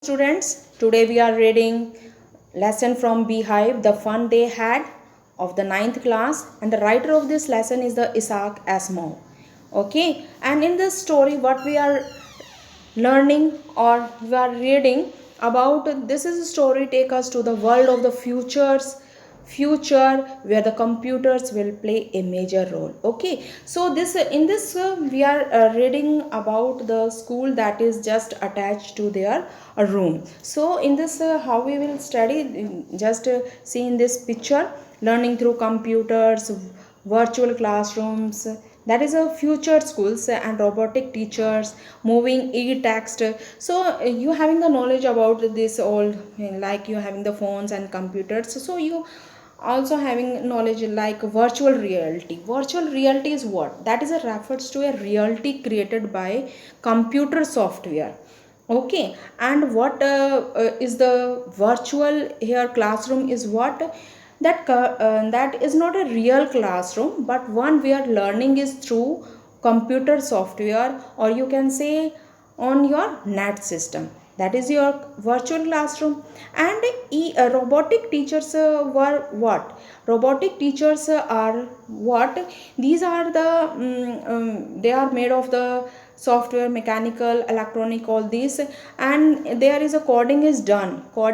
Students, today we are reading lesson from Beehive, the fun they had of the ninth class, and the writer of this lesson is the Isaac Asimov. Okay, and in this story, what we are learning or we are reading about, this is a story take us to the world of the future where the computers will play a major role. Okay, so this in this we are reading about the school that is just attached to their room. So in this how we will study, just see in this picture, learning through computers, virtual classrooms, that is a future schools and robotic teachers, moving e-text. So you having the knowledge about this all, like you having the phones and computers, so you also having knowledge like virtual reality. Virtual reality is what? That is a refers to a reality created by computer software. Okay, and what is the virtual here classroom is what? That is not a real classroom, but one where learning is through computer software, or you can say on your net system. That is your virtual classroom. And robotic teachers were what? Robotic teachers are what? These are the they are made of the software, mechanical, electronic, all these. And there is a coding is done for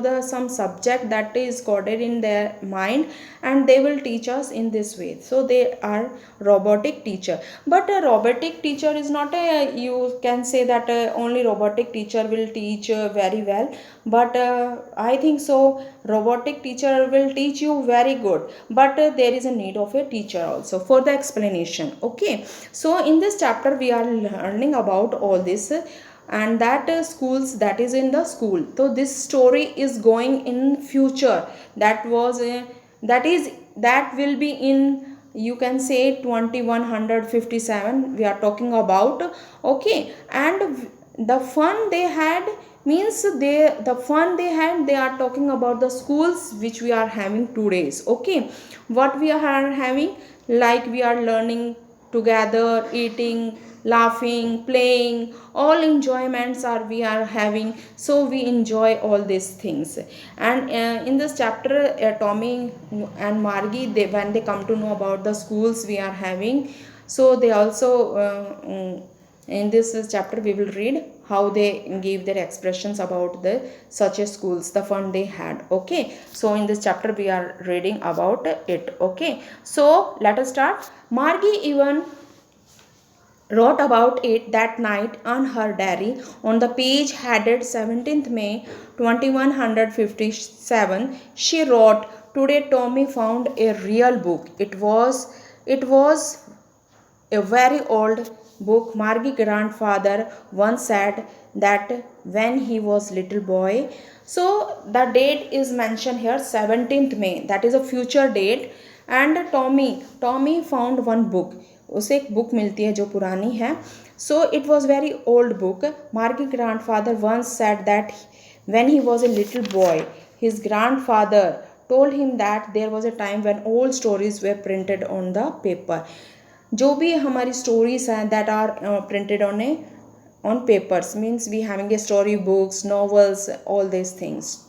the some subject that is coded in their mind, and they will teach us in this way. So they are robotic teacher. But a robotic teacher is not a, you can say that only robotic teacher will teach very well. But I think so robotic teacher will teach you very good, but there is a need of a teacher also for the explanation. Okay, so in this chapter we are learning about all this, and that schools, that is in the school. So this story is going in future, that was that will be in, you can say, 2157 we are talking about. Okay, and the fun they had means the fun they had, they are talking about the schools which we are having today's. Okay, what we are having, like we are learning together, eating, laughing, playing, all enjoyments are we are having. So we enjoy all these things. And in this chapter, Tommy and Margie, they, when they come to know about the schools we are having, so they also in this chapter we will read how they give their expressions about the such a schools, the fun they had. Okay, so in this chapter we are reading about it. Okay, so let us start. Margie even wrote about it that night on her diary. On the page headed 17th May 2157, she wrote, "Today Tommy found a real book. It was a very old book. Margie grandfather once said that when he was little boy." So the date is mentioned here, 17th May. That is a future date. And Tommy found one book. उसे एक book मिलती है जो पुरानी है. So it was very old book. Margie grandfather once said that when he was a little boy, his grandfather told him that there was a time when old stories were printed on the paper. जो भी हमारी stories हैं that are printed on papers, means we having a story books, novels, all these things.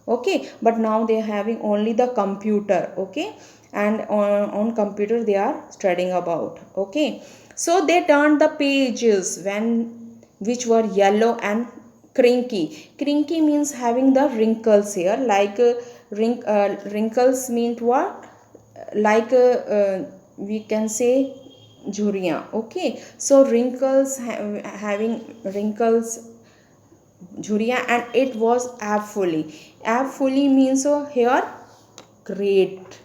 Okay, but now they are having only the computer. Okay, and on computer they are studying about. Okay, so they turned the pages when which were yellow and crinky means having the wrinkles here, like wrinkles mean what, like we can say jhuriyan. Okay, so wrinkles having wrinkles, jhuriya, and it was ab fully means so here great.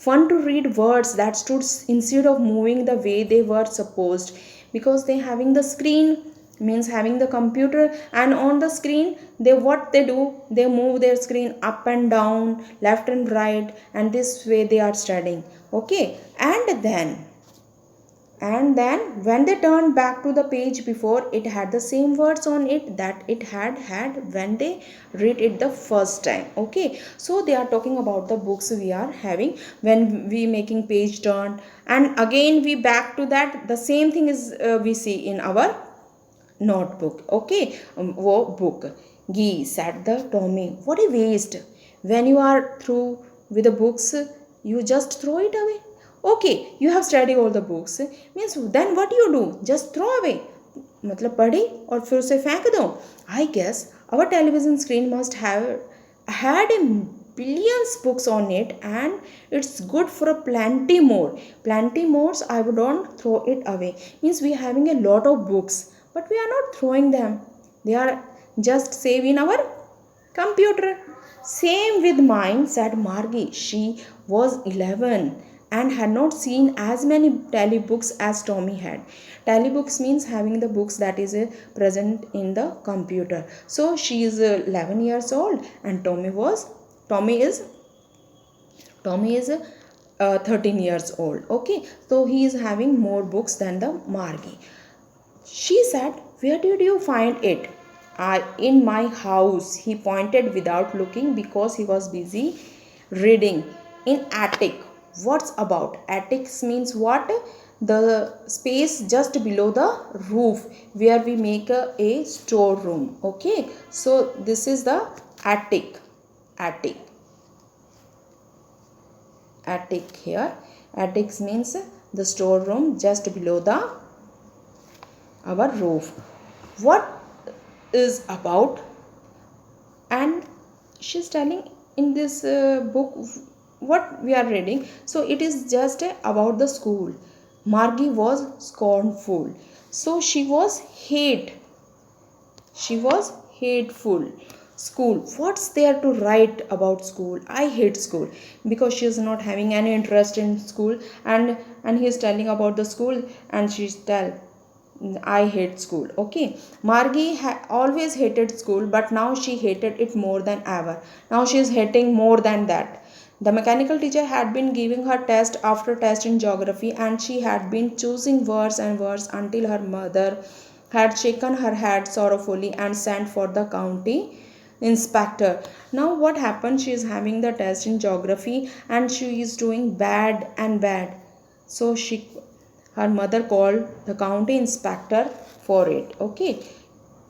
Fun to read words that stood instead of moving the way they were supposed, because they having the screen, means having the computer, and on the screen they, what they do, they move their screen up and down, left and right, and this way they are studying. Okay, and then when they turned back to the page before, it had the same words on it that it had when they read it the first time. Okay, so they are talking about the books we are having when we making page turn, and again we back to that, the same thing is we see in our notebook. Okay, वो book. Gee, said the Tommy. What a waste. When you are through with the books, you just throw it away. Okay, you have studied all the books. Means then what do you do? Just throw away. मतलब पढ़ी और फिर उसे फेंक दो. I guess our television screen must have had a billions books on it, and it's good for a plenty more. I would not throw it away. Means we are having a lot of books, but we are not throwing them. They are just save in our computer. Same with mine, said Margie. She was 11 and had not seen as many tally books as Tommy had. Tally books means having the books that is present in the computer. So she is 11 years old, and Tommy is Tommy is 13 years old. Okay, so he is having more books than the Margie. She said, where did you find it? In my house, he pointed without looking because he was busy reading. In attic. What's about? Attics means what? The space just below the roof where we make a storeroom. Okay, so this is the attic. Attic. Attic here. Attics means the storeroom just below the our roof. What is about? And she's telling in this book what we are reading. So it is just about the school. Margie was scornful. So she was hateful. School, what's there to write about school? I hate school. Because she is not having any interest in school, and he is telling about the school, and she's tell, I hate school. Okay, Margie always hated school, but now she hated it more than ever. Now she is hating more than that. The mechanical teacher had been giving her test after test in geography, and she had been choosing words and words until her mother had shaken her head sorrowfully and sent for the county inspector. Now what happened? She is having the test in geography, and she is doing bad and bad. So her mother called the county inspector for it. Okay,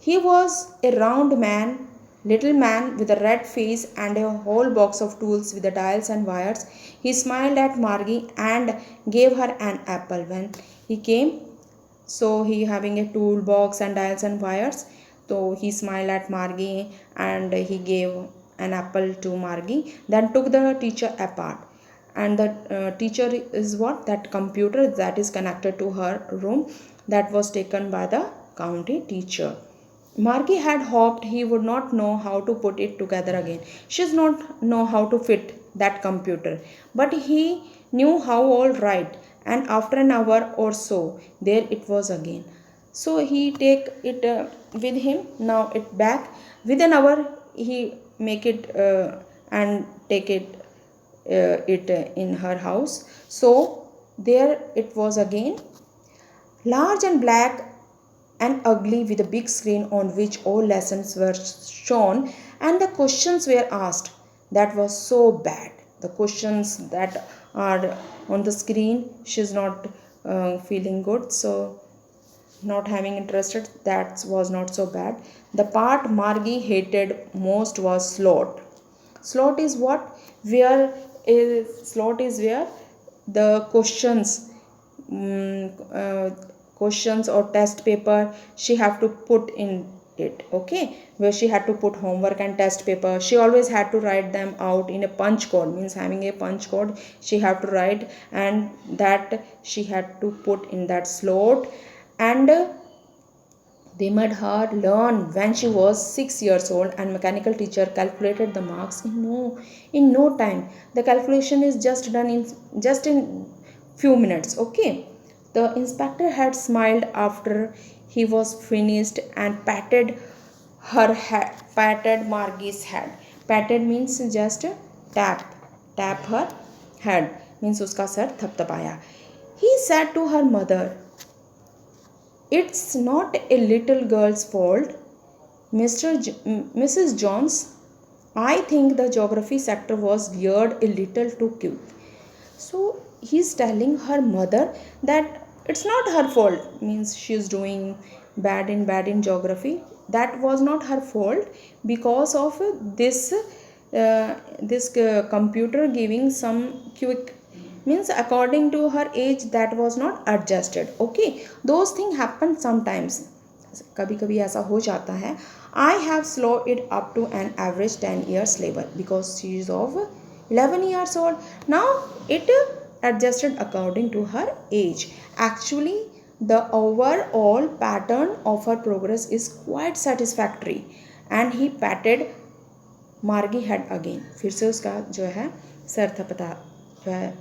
he was a round man, little man with a red face and a whole box of tools with the dials and wires. He smiled at Margie and gave her an apple when he came. So he having a toolbox and dials and wires. So he smiled at Margie and he gave an apple to Margie. Then took the teacher apart. And the teacher is what? That computer that is connected to her room, that was taken by the county teacher. Margie had hoped he would not know how to put it together again. She does not know how to fit that computer, but he knew how all right. And after an hour or so, there it was again. So he take it with him. Now it back. Within an hour, he make it and take it in her house. So there it was again, large and black and ugly, with a big screen on which all lessons were shown and the questions were asked. That was so bad. The questions that are on the screen, she's not feeling good, so not having interested. That was not so bad. The part Margie hated most was slot. Slot is what? Where is slot is where the questions questions or test paper she have to put in it. Okay, where she had to put homework and test paper, she always had to write them out in a punch code. Means having a punch code she have to write, and that she had to put in that slot. And they made her learn when she was 6 years old, and mechanical teacher calculated the marks in no time. The calculation is just done in few minutes. Okay, the inspector had smiled after he was finished and patted Margie's head. Patted means just tap her head, means uska sar thapthapaya. He said to her mother, it's not a little girl's fault, Mrs. Jones. I think the geography sector was veered a little too quick. So he's telling her mother that it's not her fault. Means she's doing bad in geography. That was not her fault, because of this computer giving some quick, means according to her age, that was not adjusted. Okay, those things happen sometimes, कभी कभी ऐसा हो जाता है. I have slowed it up to an average 10 years level because she is of 11 years old. Now it adjusted according to her age. Actually, the overall pattern of her progress is quite satisfactory. And he patted मार्गी head again. फिर से उसका जो है sir थपथा, जो है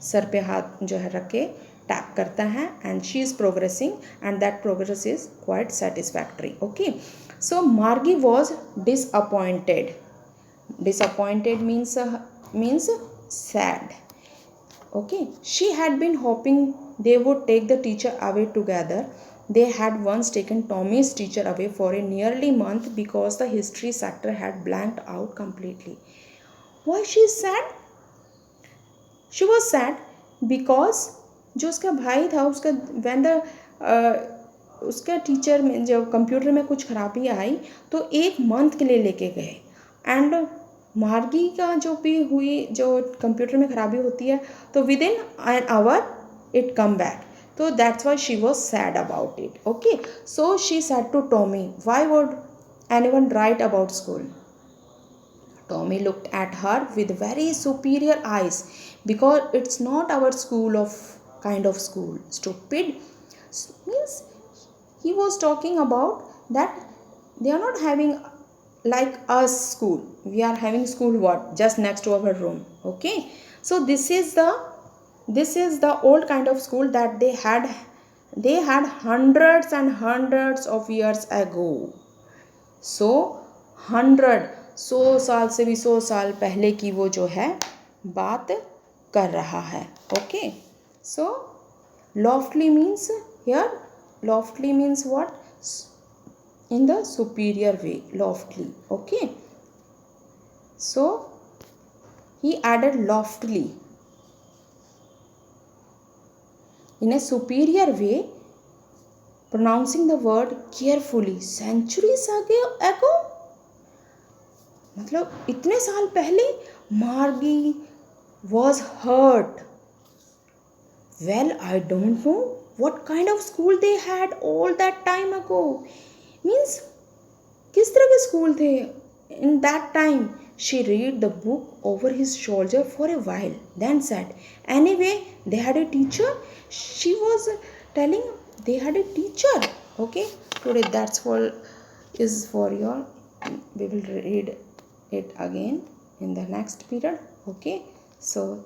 sir पे हाथ जो है रख के टैप करता है. And she is progressing and that progress is quite satisfactory. Okay, so Margie was disappointed. Disappointed means sad. Okay, she had been hoping they would take the teacher away together. They had once taken Tommy's teacher away for a nearly month because the history sector had blanked out completely. Why she is sad? She was sad because जो उसका भाई था, उसका when the उसका teacher में जब computer में कुछ खराबी आई तो एक मंथ के लिए लेके गए. एंड मार्गी का जो भी हुई, जो कंप्यूटर में खराबी होती है तो with in an hour it come back. So that's why she was sad about it. Okay, so she said to Tommy, why would anyone write about school? Tommy looked at her with very superior eyes. Because it's not our school of kind of school. Stupid. Means he was talking about that they are not having like us school. We are having school what? Just next to our room. Okay, so this is the old kind of school that they had hundreds and hundreds of years ago. So 100 साल से भी 100 साल पहले की वो जो है बात कर रहा है. Okay, so loftily means here, loftily means what? In the superior way, loftily. Okay, so he added loftily. In a superior way, pronouncing the word carefully. Centuries ago, मतलब इतने साल पहले मार्गी was hurt. Well, I don't know what kind of school they had all that time ago. Means किस तरह के school थे in that time. She read the book over his shoulder for a while, then said, anyway, they had a teacher. She was telling they had a teacher. Okay, today that's all is for your, we will read it again in the next period. Okay, so